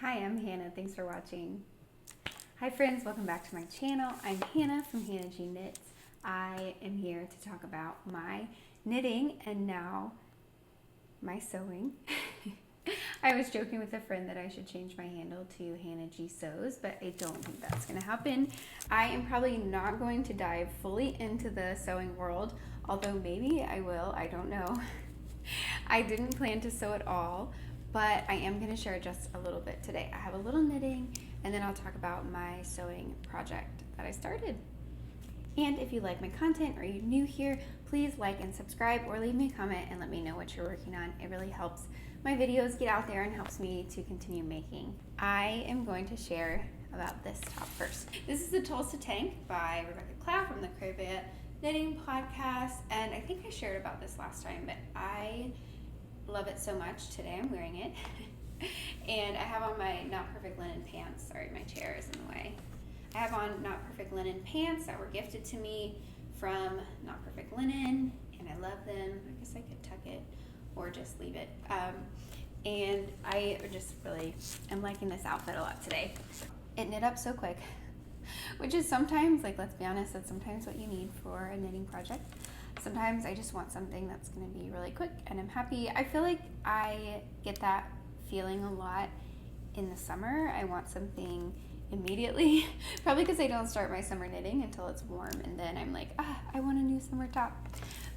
Hi, I'm Hannah. Thanks for watching. Hi friends, welcome back to my channel. I'm Hannah from Hannah G Knits. I am here to talk about my knitting and now my sewing. I was joking with a friend that I should change my handle to Hannah G Sews, but I don't think that's going to happen. I am probably not going to dive fully into the sewing world, although maybe I will, I don't know. I didn't plan to sew at all, but I am going to share just a little bit today. I have a little knitting, and then I'll talk about my sewing project that I started. And if you like my content or you're new here, please like and subscribe or leave me a comment and let me know what you're working on. It really helps my videos get out there and helps me to continue making. I am going to share about this top first. This is the Tolsta Tank by Rebecca Clow from the Crochet Knitting Podcast, and I think I shared about this last time, but I love it so much. Today I'm wearing it. And I have on my Not Perfect Linen pants. Sorry, my chair is in the way. I have on Not Perfect Linen pants that were gifted to me from Not Perfect Linen, and I love them. I guess I could tuck it or just leave it. And I just really am liking this outfit a lot today. It knit up so quick, which is sometimes, like, let's be honest, that's sometimes what you need for a knitting project. Sometimes I just want something that's going to be really quick and I'm happy. I feel like I get that feeling a lot in the summer. I want something immediately, probably because I don't start my summer knitting until it's warm, and then I'm like, I want a new summer top.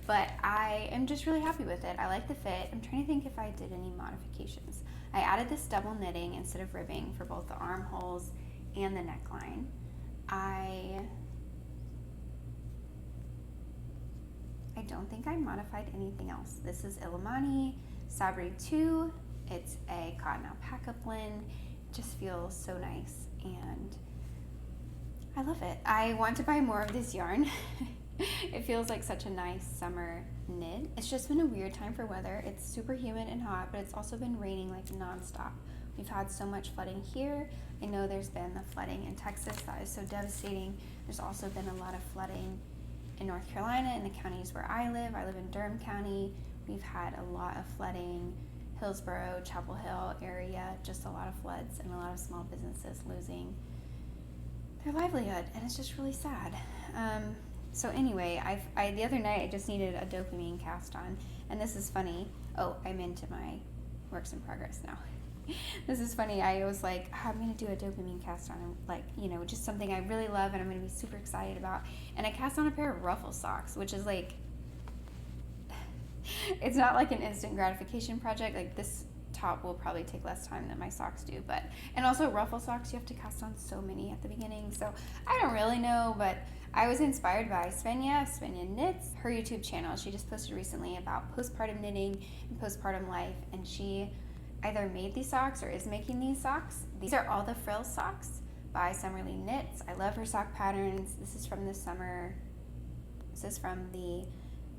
But I am just really happy with it. I like the fit. I'm trying to think if I did any modifications. I added this double knitting instead of ribbing for both the armholes and the neckline. I don't think I modified anything else. This is Illimani Sabri 2. It's a cotton alpaca blend. It just feels so nice and I love it. I want to buy more of this yarn. It feels like such a nice summer knit. It's just been a weird time for weather. It's super humid and hot, but it's also been raining like nonstop. We've had so much flooding here. I know there's been the flooding in Texas that is so devastating. There's also been a lot of flooding in North Carolina, in the counties where I live. I live in Durham County. We've had a lot of flooding. Hillsborough, Chapel Hill area, just a lot of floods and a lot of small businesses losing their livelihood, and it's just really sad. So anyway, I the other night I just needed a dopamine cast on, and this is funny. Oh, I'm into my works in progress now. This is funny. I was like, I'm going to do a dopamine cast on, like, you know, just something I really love and I'm going to be super excited about. And I cast on a pair of Ruffles socks, which is like, it's not like an instant gratification project. Like, this top will probably take less time than my socks do, but, and also Ruffle socks, you have to cast on so many at the beginning. So I don't really know, but I was inspired by Svenja Knits, her YouTube channel. She just posted recently about postpartum knitting and postpartum life, and she either made these socks or is making these socks. These are all the Frills Socks by Summerly Knits. I love her sock patterns. This is from this summer. This is from the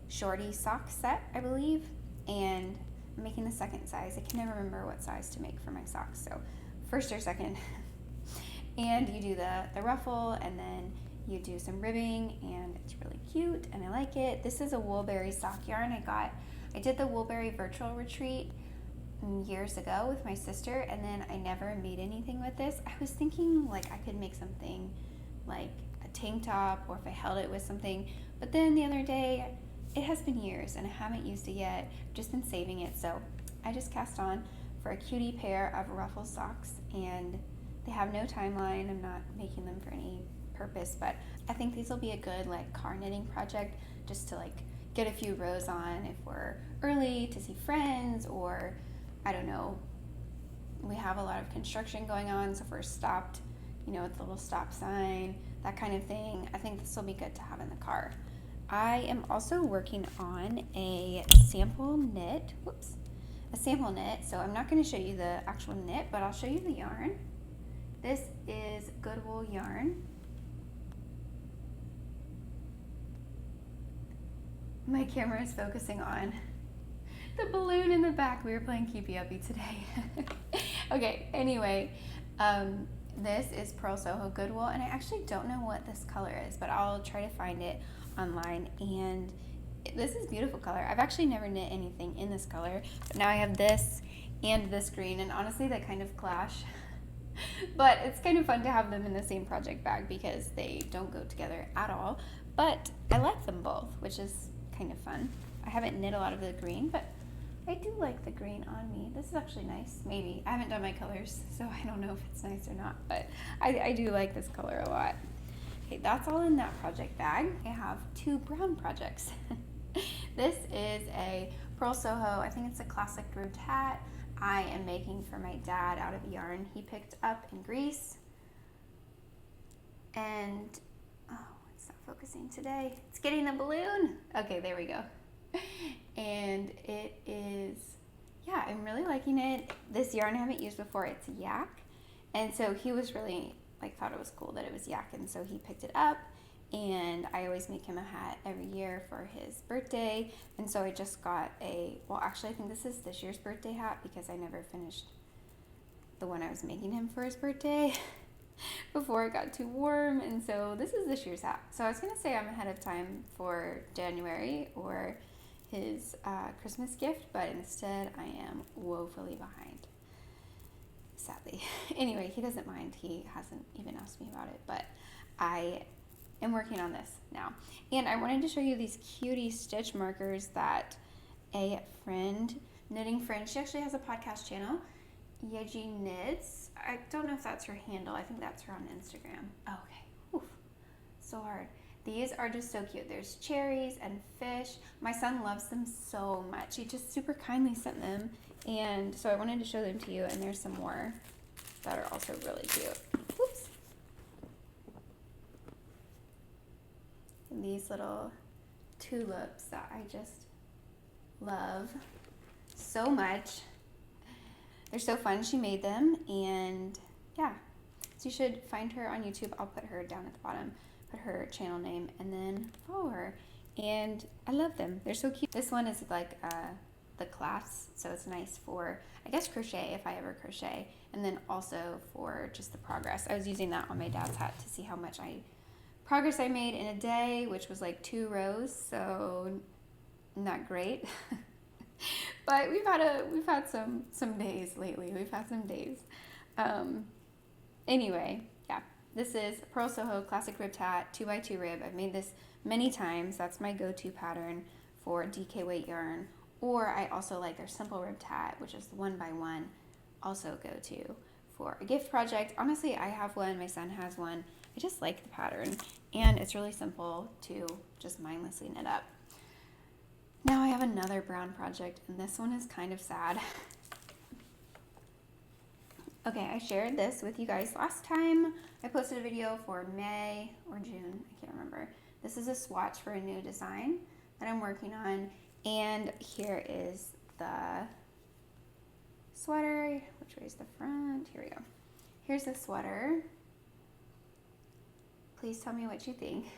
Shorty sock set, I believe, and I'm making the second size. I can never remember what size to make for my socks, so first or second. And you do the ruffle, and then you do some ribbing, and it's really cute and I like it. This is a Woolberry sock yarn I did the Woolberry virtual retreat years ago with my sister, and then I never made anything with this. I was thinking like I could make something like a tank top, or if I held it with something, but then the other day, it has been years and I haven't used it yet. I've just been saving it, so I just cast on for a cutie pair of ruffle socks, and they have no timeline. I'm not making them for any purpose, but I think these will be a good like car knitting project, just to like get a few rows on if we're early to see friends, or I don't know, we have a lot of construction going on, so if we're stopped, you know, with the little stop sign, that kind of thing. I think this will be good to have in the car. I am also working on a sample knit, so I'm not going to show you the actual knit, but I'll show you the yarn. This is Good Wool yarn. My camera is focusing on the balloon in the back. We were playing Keepy Uppy today. Okay, anyway, this is Purl Soho Good Wool, and I actually don't know what this color is, but I'll try to find it online. And this is beautiful color. I've actually never knit anything in this color, but now I have this and this green, and honestly they kind of clash. But it's kind of fun to have them in the same project bag because they don't go together at all. But I like them both, which is kind of fun. I haven't knit a lot of the green, but I do like the green on me. This is actually nice. Maybe. I haven't done my colors, so I don't know if it's nice or not, but I do like this color a lot. Okay, that's all in that project bag. I have 2 brown projects. This is a Purl Soho, I think it's a classic ribbed hat. I am making for my dad out of yarn he picked up in Greece. And, oh, it's not focusing today. It's getting the balloon. Okay, there we go. And it is, yeah, I'm really liking it. This yarn I haven't used before, it's yak. And so he was really, thought it was cool that it was yak, and so he picked it up. And I always make him a hat every year for his birthday. And so I just got actually I think this is this year's birthday hat because I never finished the one I was making him for his birthday before it got too warm. And so this is this year's hat. So I was going to say I'm ahead of time for January or his Christmas gift, but instead I am woefully behind, sadly. Anyway, he doesn't mind. He hasn't even asked me about it, but I am working on this now. And I wanted to show you these cutie stitch markers that a knitting friend, she actually has a podcast channel, Yeji Knits. I don't know if that's her handle. I think that's her on Instagram. Okay. Oof. So hard. These are just so cute. There's cherries and fish. My son loves them so much. He just super kindly sent them. And so I wanted to show them to you. And there's some more that are also really cute. Oops. And these little tulips that I just love so much. They're so fun. She made them, and yeah. So you should find her on YouTube. I'll put her down at the bottom, put her channel name, and then follow her. And I love them. They're so cute. This one is like the clasps, so it's nice for, I guess, crochet if I ever crochet, and then also for just the progress. I was using that on my dad's hat to see how much progress I made in a day, which was like 2 rows, so not great. But we've had some days lately. We've had some days. Anyway, yeah, this is Purl Soho classic ribbed hat, 2x2 rib. I've made this many times. That's my go-to pattern for DK weight yarn. Or I also like their simple ribbed hat, which is the 1x1, also go-to for a gift project. Honestly, I have one. My son has one. I just like the pattern, and it's really simple to just mindlessly knit up. Now I have another brown project, and this one is kind of sad. Okay, I shared this with you guys last time. I posted a video for May or June, I can't remember. This is a swatch for a new design that I'm working on, and here is the sweater. Which way is the front? Here we go. Here's the sweater. Please tell me what you think.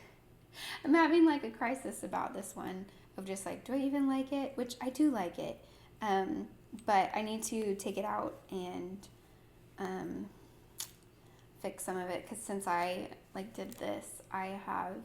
I'm having like a crisis about this one of just like, do I even like it? Which I do like it, but I need to take it out and fix some of it, because since I did this, I have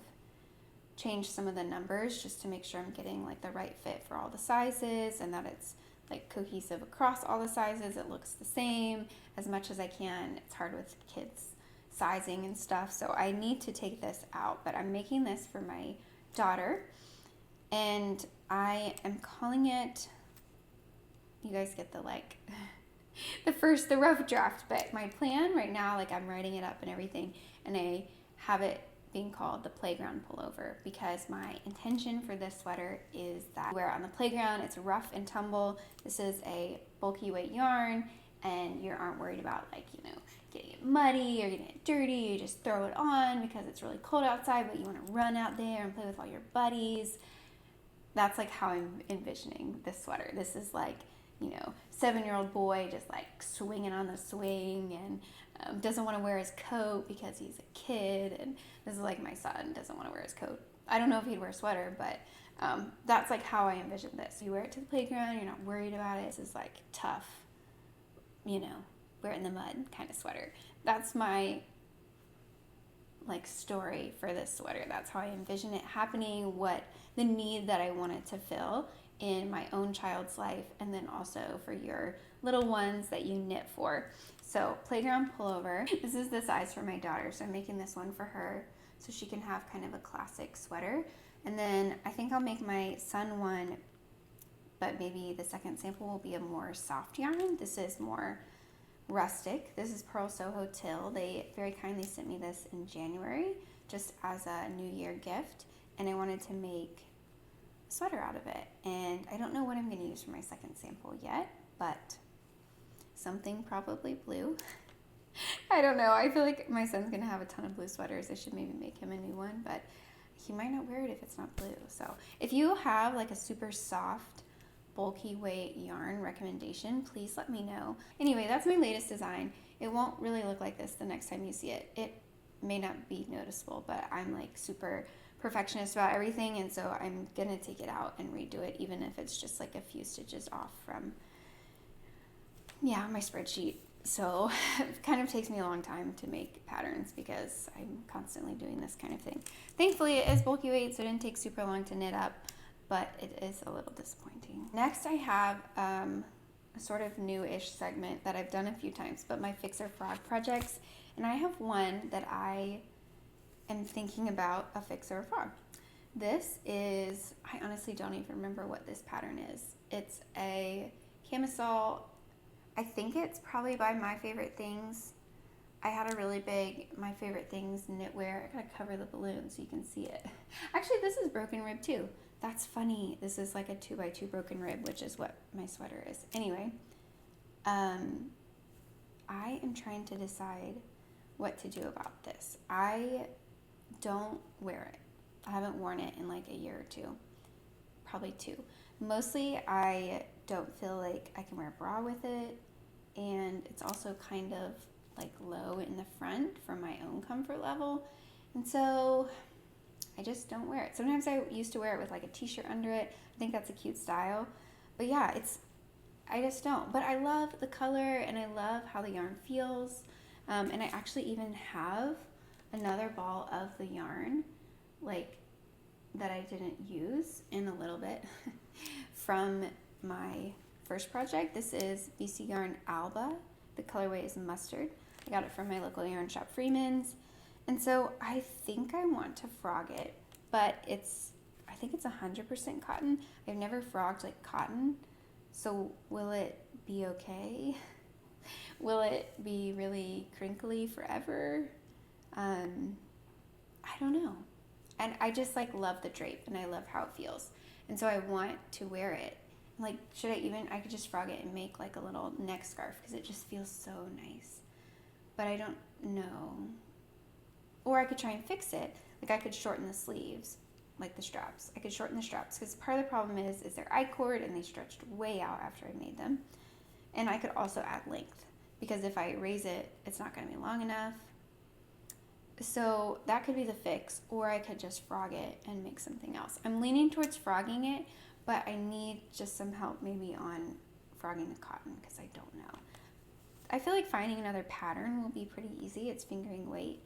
changed some of the numbers just to make sure I'm getting like the right fit for all the sizes, and that it's like cohesive across all the sizes. It looks the same as much as I can. It's hard with kids sizing and stuff, so I need to take this out, but I'm making this for my daughter, and I am calling it, you guys get the the rough draft, but my plan right now, I'm writing it up and everything, and I have it being called the playground pullover, because my intention for this sweater is that wear it on the playground. It's rough and tumble. This is a bulky weight yarn, and you aren't worried about getting it muddy or getting it dirty. You just throw it on because it's really cold outside, but you want to run out there and play with all your buddies. That's how I'm envisioning this sweater. This is 7-year-old boy just swinging on the swing, and doesn't want to wear his coat because he's a kid. And this is my son doesn't want to wear his coat. I don't know if he'd wear a sweater, but that's how I envision this. You wear it to the playground, you're not worried about it. This is tough, wear it in the mud kind of sweater. That's my story for this sweater. That's how I envision it happening, what the need that I want it to fill in my own child's life, and then also for your little ones that you knit for. So playground pullover. This is the size for my daughter, so I'm making this one for her so she can have kind of a classic sweater. And then I think I'll make my son one, but maybe the second sample will be a more soft yarn. This is more rustic. This is Purl Soho Twill. They very kindly sent me this in January just as a New Year gift, and I wanted to make a sweater out of it. And I don't know what I'm going to use for my second sample yet, but something probably blue. I don't know. I feel like my son's going to have a ton of blue sweaters. I should maybe make him a new one, but he might not wear it if it's not blue. So if you have like a super soft, bulky weight yarn recommendation, please let me know. Anyway, that's my latest design. It won't really look like this the next time you see it. It may not be noticeable, but I'm like super perfectionist about everything, and so I'm gonna take it out and redo it, even if it's just like a few stitches off from my spreadsheet. So it kind of takes me a long time to make patterns because I'm constantly doing this kind of thing. Thankfully it is bulky weight, so it didn't take super long to knit up, but it is a little disappointing. Next I have a sort of new-ish segment that I've done a few times, but my Fixer Frog projects, and I have one that I am thinking about a Fixer Frog. This is, I honestly don't even remember what this pattern is. It's a camisole. I think it's probably by My Favorite Things. I had a really big My Favorite Things knitwear. I gotta cover the balloon so you can see it. Actually, this is broken rib too. That's funny. This is like a 2x2 broken rib, which is what my sweater is. Anyway, I am trying to decide what to do about this. I don't wear it. I haven't worn it in like a year or two, probably 2. Mostly I don't feel like I can wear a bra with it, and it's also kind of like low in the front for my own comfort level, and so I just don't wear it. Sometimes I used to wear it with like a t-shirt under it. I think that's a cute style, but yeah, I just don't. But I love the color and I love how the yarn feels, and I actually even have another ball of the yarn like that I didn't use in a little bit from my first project. This is BC Yarn Alba. The colorway is mustard. I got it from my local yarn shop, Freemans. And so I think I want to frog it, but I think it's 100% cotton. I've never frogged like cotton. So will it be okay? Will it be really crinkly forever? I don't know. And I just like love the drape and I love how it feels. And so I want to wear it. Like, I could just frog it and make like a little neck scarf because it just feels so nice. But I don't know. Or I could try and fix it. Like I could shorten the sleeves, like the straps. I could shorten the straps because part of the problem is they're I-cord and they stretched way out after I made them. And I could also add length because if I raise it, it's not going to be long enough. So that could be the fix, or I could just frog it and make something else. I'm leaning towards frogging it, but I need just some help maybe on frogging the cotton because I don't know. I feel like finding another pattern will be pretty easy. It's fingering weight,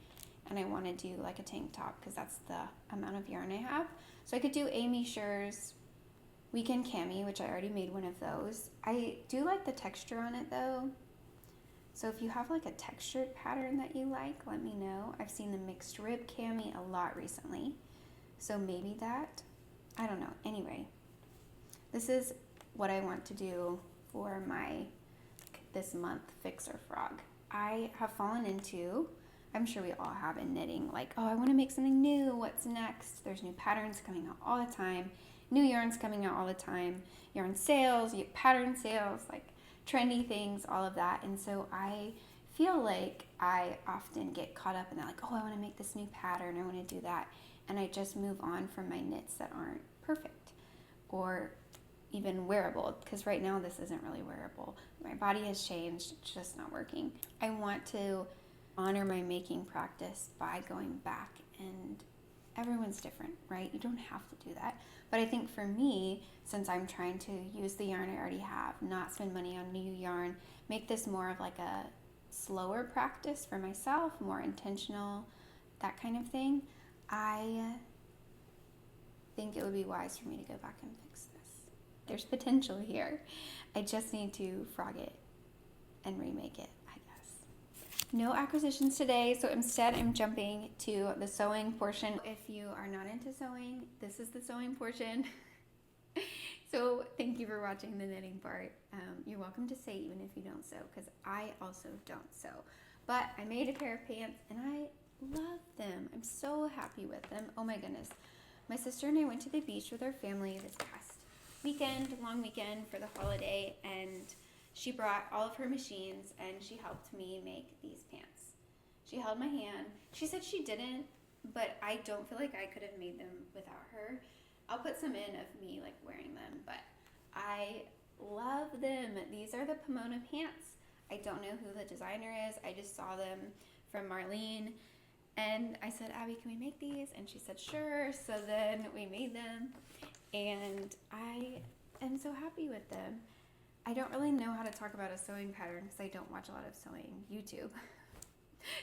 and I want to do like a tank top because that's the amount of yarn I have. So I could do Amy Sher's Weekend Cami, which I already made one of those. I do like the texture on it though. So if you have like a textured pattern that you like, let me know. I've seen the mixed rib cami a lot recently. So maybe that, I don't know. Anyway, this is what I want to do for my this month Fixer Frog. I have fallen into, I'm sure we all have in knitting, like, oh, I want to make something new. What's next? There's new patterns coming out all the time. New yarns coming out all the time. Yarn sales, you get pattern sales, like trendy things, all of that. And so I feel like I often get caught up in that, like, oh, I want to make this new pattern, I want to do that, and I just move on from my knits that aren't perfect or even wearable, because right now this isn't really wearable. My body has changed, it's just not working. I want to honor my making practice by going back, and everyone's different, right? You don't have to do that. But I think for me, since I'm trying to use the yarn I already have, not spend money on new yarn, make this more of like a slower practice for myself, more intentional, that kind of thing, I think it would be wise for me to go back and fix this. There's potential here. I just need to frog it and remake it, I guess. No acquisitions today, so instead I'm jumping to the sewing portion. If you are not into sewing, this is the sewing portion. So thank you for watching the knitting part. You're welcome to say even if you don't sew, because I also don't sew. But I made a pair of pants and I love them. I'm so happy with them. Oh my goodness. My sister and I went to the beach with our family this past weekend, long weekend for the holiday, and she brought all of her machines and she helped me make these pants. She held my hand. She said she didn't, but I don't feel like I could have made them without her. I'll put some in of me like wearing them, but I love them. These are the Pamona Pants. I don't know who the designer is. I just saw them from Marlene, and I said, Abby, can we make these? And she said, sure. So then we made them, and I am so happy with them. I don't really know how to talk about a sewing pattern because I don't watch a lot of sewing YouTube.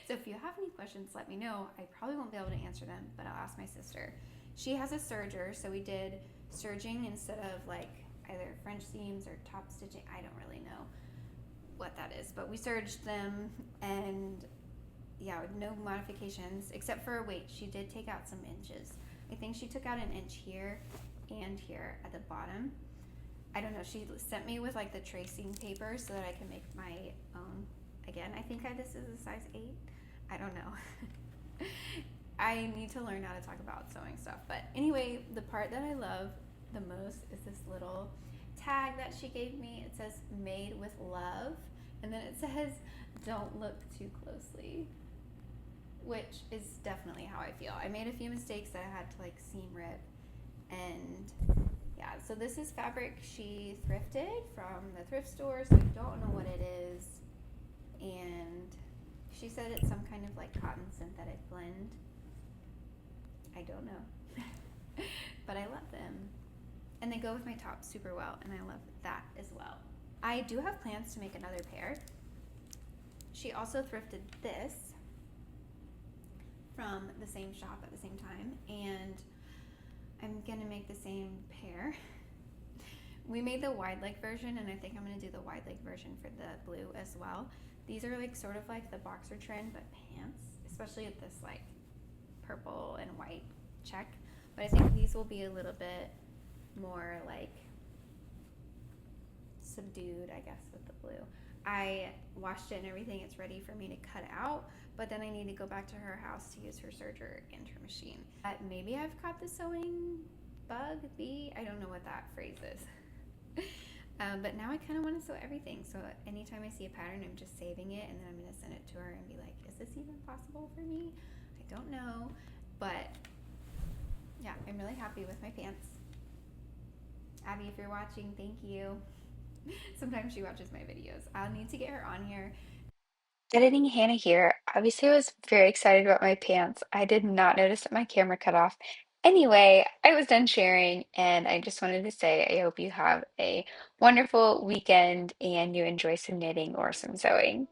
So if you have any questions, let me know. I probably won't be able to answer them, but I'll ask my sister. She has a serger, so we did serging instead of like either French seams or top stitching. I don't really know what that is, but we serged them, and yeah, no modifications except for weight. She did take out some inches. I think she took out an inch here and here at the bottom. I don't know. She sent me with like the tracing paper so that I can make my own. Again, I think this is a size 8. I don't know. I need to learn how to talk about sewing stuff. But anyway, the part that I love the most is this little tag that she gave me. It says made with love, and then it says don't look too closely, which is definitely how I feel. I made a few mistakes that I had to like seam rip, and yeah, so this is fabric she thrifted from the thrift store, so I don't know what it is, and she said it's some kind of like cotton synthetic blend. I don't know. But I love them. And they go with my top super well, and I love that as well. I do have plans to make another pair. She also thrifted this from the same shop at the same time, and I'm gonna make the same pair. We made the wide leg version, and I think I'm gonna do the wide leg version for the blue as well. These are like sort of like the boxer trend, but pants, especially with this like purple and white check. But I think these will be a little bit more like subdued, I guess, with the blue. I washed it and everything. It's ready for me to cut out, but then I need to go back to her house to use her serger and her machine. Maybe I've caught the sewing bug, bee. I don't know what that phrase is. But now I kind of want to sew everything. So anytime I see a pattern, I'm just saving it, and then I'm going to send it to her and be like, is this even possible for me? I don't know. But yeah, I'm really happy with my pants. Abby, if you're watching, thank you. Sometimes she watches my videos. I'll need to get her on here. Editing Hannah here. Obviously, I was very excited about my pants. I did not notice that my camera cut off. Anyway, I was done sharing, and I just wanted to say I hope you have a wonderful weekend and you enjoy some knitting or some sewing.